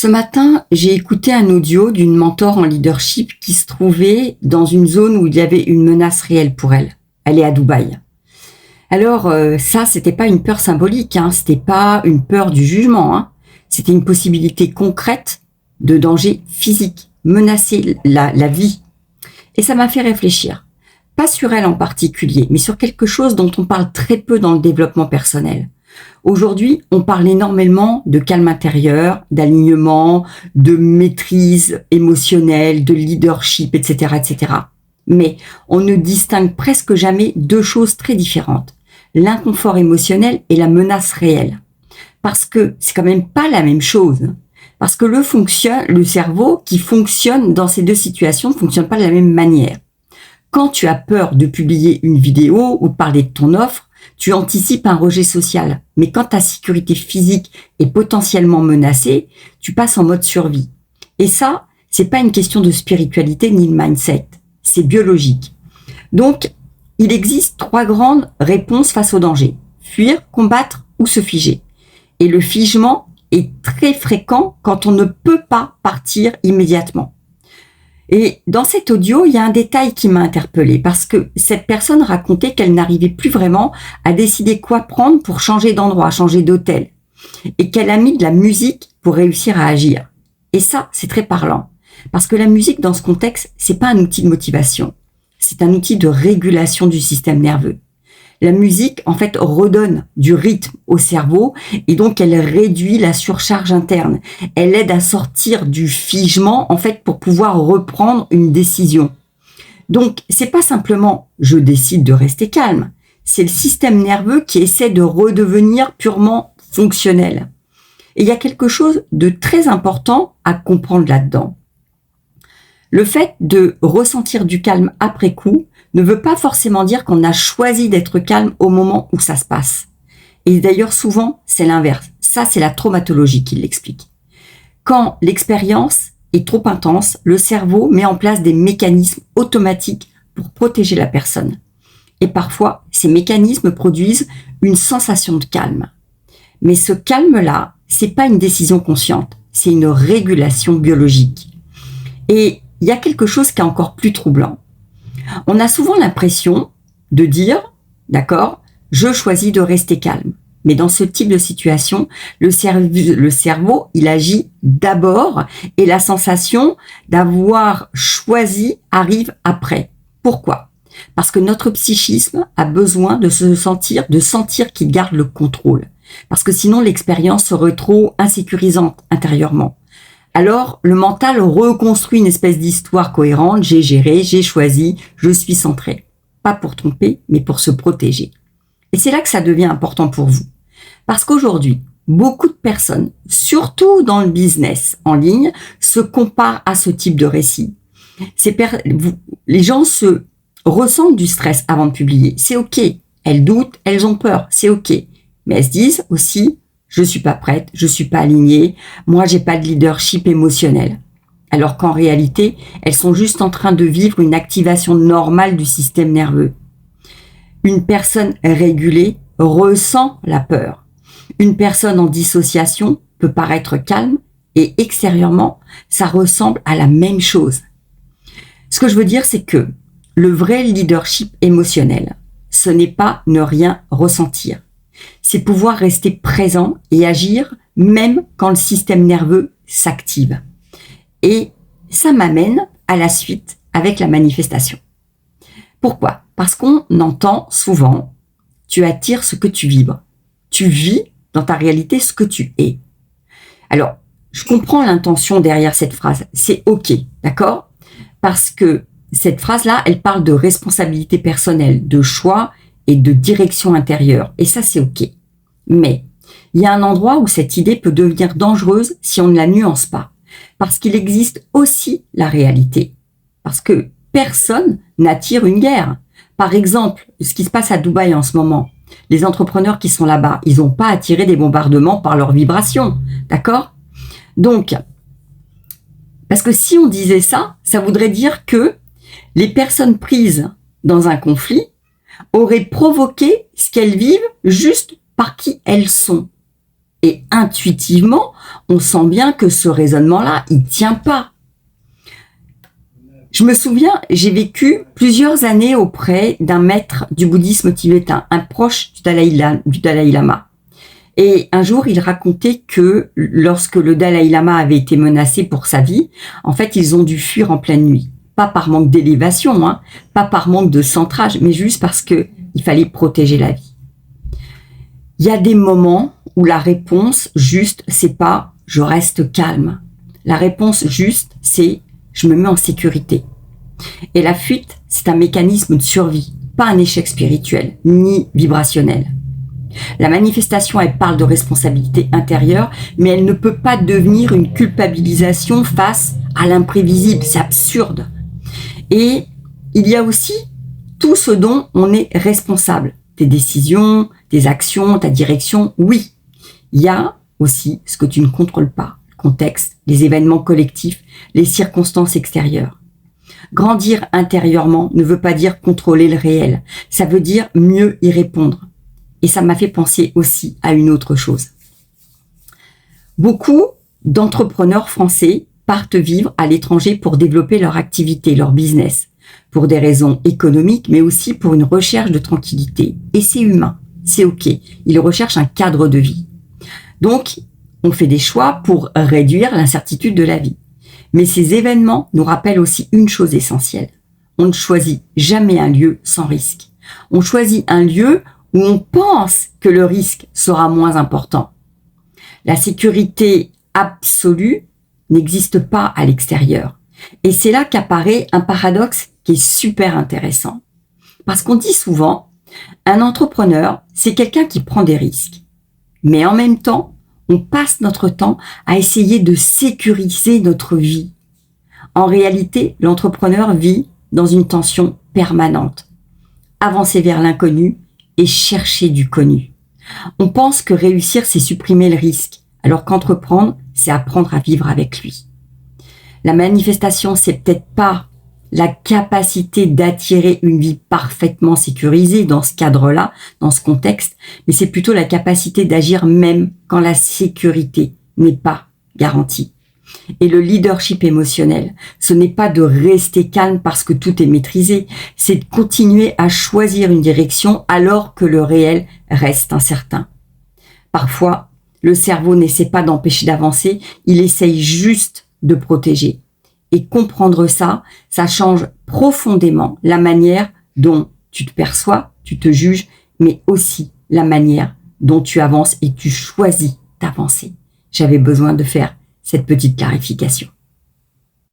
Ce matin, j'ai écouté un audio d'une mentor en leadership qui se trouvait dans une zone où il y avait une menace réelle pour elle. Elle est à Dubaï. Alors ça, c'était pas une peur symbolique, c'était pas une peur du jugement, c'était une possibilité concrète de danger physique, menacer la vie. Et ça m'a fait réfléchir, pas sur elle en particulier, mais sur quelque chose dont on parle très peu dans le développement personnel. Aujourd'hui, on parle énormément de calme intérieur, d'alignement, de maîtrise émotionnelle, de leadership, etc., etc. Mais on ne distingue presque jamais deux choses très différentes. L'inconfort émotionnel et la menace réelle. Parce que c'est quand même pas la même chose. Parce que le cerveau qui fonctionne dans ces deux situations ne fonctionne pas de la même manière. Quand tu as peur de publier une vidéo ou de parler de ton offre, tu anticipes un rejet social. Mais quand ta sécurité physique est potentiellement menacée, tu passes en mode survie. Et ça, c'est pas une question de spiritualité ni de mindset. C'est biologique. Donc, il existe trois grandes réponses face au danger. Fuir, combattre ou se figer. Et le figement est très fréquent quand on ne peut pas partir immédiatement. Et dans cet audio, il y a un détail qui m'a interpellée parce que cette personne racontait qu'elle n'arrivait plus vraiment à décider quoi prendre pour changer d'endroit, changer d'hôtel, et qu'elle a mis de la musique pour réussir à agir. Et ça, c'est très parlant parce que la musique dans ce contexte, c'est pas un outil de motivation, c'est un outil de régulation du système nerveux. La musique, en fait, redonne du rythme au cerveau et donc elle réduit la surcharge interne. Elle aide à sortir du figement, en fait, pour pouvoir reprendre une décision. Donc, c'est pas simplement « je décide de rester calme », c'est le système nerveux qui essaie de redevenir purement fonctionnel. Et il y a quelque chose de très important à comprendre là-dedans. Le fait de ressentir du calme après coup ne veut pas forcément dire qu'on a choisi d'être calme au moment où ça se passe. Et d'ailleurs, souvent, c'est l'inverse. Ça, c'est la traumatologie qui l'explique. Quand l'expérience est trop intense, le cerveau met en place des mécanismes automatiques pour protéger la personne. Et parfois, ces mécanismes produisent une sensation de calme. Mais ce calme-là, c'est pas une décision consciente, c'est une régulation biologique. Et il y a quelque chose qui est encore plus troublant. On a souvent l'impression de dire, d'accord, je choisis de rester calme. Mais dans ce type de situation, le cerveau, il agit d'abord et la sensation d'avoir choisi arrive après. Pourquoi ? Parce que notre psychisme a besoin de sentir qu'il garde le contrôle. Parce que sinon, l'expérience serait trop insécurisante intérieurement. Alors, le mental reconstruit une espèce d'histoire cohérente, j'ai géré, j'ai choisi, je suis centré. Pas pour tromper, mais pour se protéger. Et c'est là que ça devient important pour vous. Parce qu'aujourd'hui, beaucoup de personnes, surtout dans le business en ligne, se comparent à ce type de récit. Les gens se ressentent du stress avant de publier. C'est OK. Elles doutent, elles ont peur. C'est OK. Mais elles se disent aussi, je suis pas prête, je suis pas alignée, moi j'ai pas de leadership émotionnel. Alors qu'en réalité, elles sont juste en train de vivre une activation normale du système nerveux. Une personne régulée ressent la peur. Une personne en dissociation peut paraître calme et extérieurement, ça ressemble à la même chose. Ce que je veux dire, c'est que le vrai leadership émotionnel, ce n'est pas ne rien ressentir. C'est pouvoir rester présent et agir même quand le système nerveux s'active. Et ça m'amène à la suite avec la manifestation. Pourquoi ? Parce qu'on entend souvent « tu attires ce que tu vibres ». Tu vis dans ta réalité ce que tu es. Alors, je comprends l'intention derrière cette phrase. C'est OK, d'accord ? Parce que cette phrase-là, elle parle de responsabilité personnelle, de choix et de direction intérieure. Et ça, c'est OK. Mais il y a un endroit où cette idée peut devenir dangereuse si on ne la nuance pas. Parce qu'il existe aussi la réalité. Parce que personne n'attire une guerre. Par exemple, ce qui se passe à Dubaï en ce moment. Les entrepreneurs qui sont là-bas, ils n'ont pas attiré des bombardements par leurs vibrations. D'accord ? Donc, parce que si on disait ça, ça voudrait dire que les personnes prises dans un conflit auraient provoqué ce qu'elles vivent juste par qui elles sont. Et intuitivement, on sent bien que ce raisonnement-là, il tient pas. Je me souviens, j'ai vécu plusieurs années auprès d'un maître du bouddhisme tibétain, un proche du Dalai Lama. Et un jour, il racontait que lorsque le Dalai Lama avait été menacé pour sa vie, en fait, ils ont dû fuir en pleine nuit. Pas par manque d'élévation, pas par manque de centrage, mais juste parce que il fallait protéger la vie. Il y a des moments où la réponse juste, c'est pas « je reste calme ». La réponse juste, c'est « je me mets en sécurité ». Et la fuite, c'est un mécanisme de survie, pas un échec spirituel, ni vibrationnel. La manifestation, elle parle de responsabilité intérieure, mais elle ne peut pas devenir une culpabilisation face à l'imprévisible. C'est absurde. Et il y a aussi tout ce dont on est responsable. Tes décisions, tes actions, ta direction, oui. Il y a aussi ce que tu ne contrôles pas. Le contexte, les événements collectifs, les circonstances extérieures. Grandir intérieurement ne veut pas dire contrôler le réel. Ça veut dire mieux y répondre. Et ça m'a fait penser aussi à une autre chose. Beaucoup d'entrepreneurs français partent vivre à l'étranger pour développer leur activité, leur business, pour des raisons économiques, mais aussi pour une recherche de tranquillité. Et c'est humain, c'est OK. Ils recherchent un cadre de vie. Donc, on fait des choix pour réduire l'incertitude de la vie. Mais ces événements nous rappellent aussi une chose essentielle. On ne choisit jamais un lieu sans risque. On choisit un lieu où on pense que le risque sera moins important. La sécurité absolue n'existe pas à l'extérieur. Et c'est là qu'apparaît un paradoxe qui est super intéressant. Parce qu'on dit souvent, un entrepreneur, c'est quelqu'un qui prend des risques. Mais en même temps, on passe notre temps à essayer de sécuriser notre vie. En réalité, l'entrepreneur vit dans une tension permanente. Avancer vers l'inconnu et chercher du connu. On pense que réussir, c'est supprimer le risque, alors qu'entreprendre, c'est apprendre à vivre avec lui. La manifestation, c'est peut-être pas la capacité d'attirer une vie parfaitement sécurisée dans ce cadre-là, dans ce contexte, mais c'est plutôt la capacité d'agir même quand la sécurité n'est pas garantie. Et le leadership émotionnel, ce n'est pas de rester calme parce que tout est maîtrisé, c'est de continuer à choisir une direction alors que le réel reste incertain. Parfois, le cerveau n'essaie pas d'empêcher d'avancer, il essaye juste de protéger. Et comprendre ça, ça change profondément la manière dont tu te perçois, tu te juges, mais aussi la manière dont tu avances et tu choisis d'avancer. J'avais besoin de faire cette petite clarification.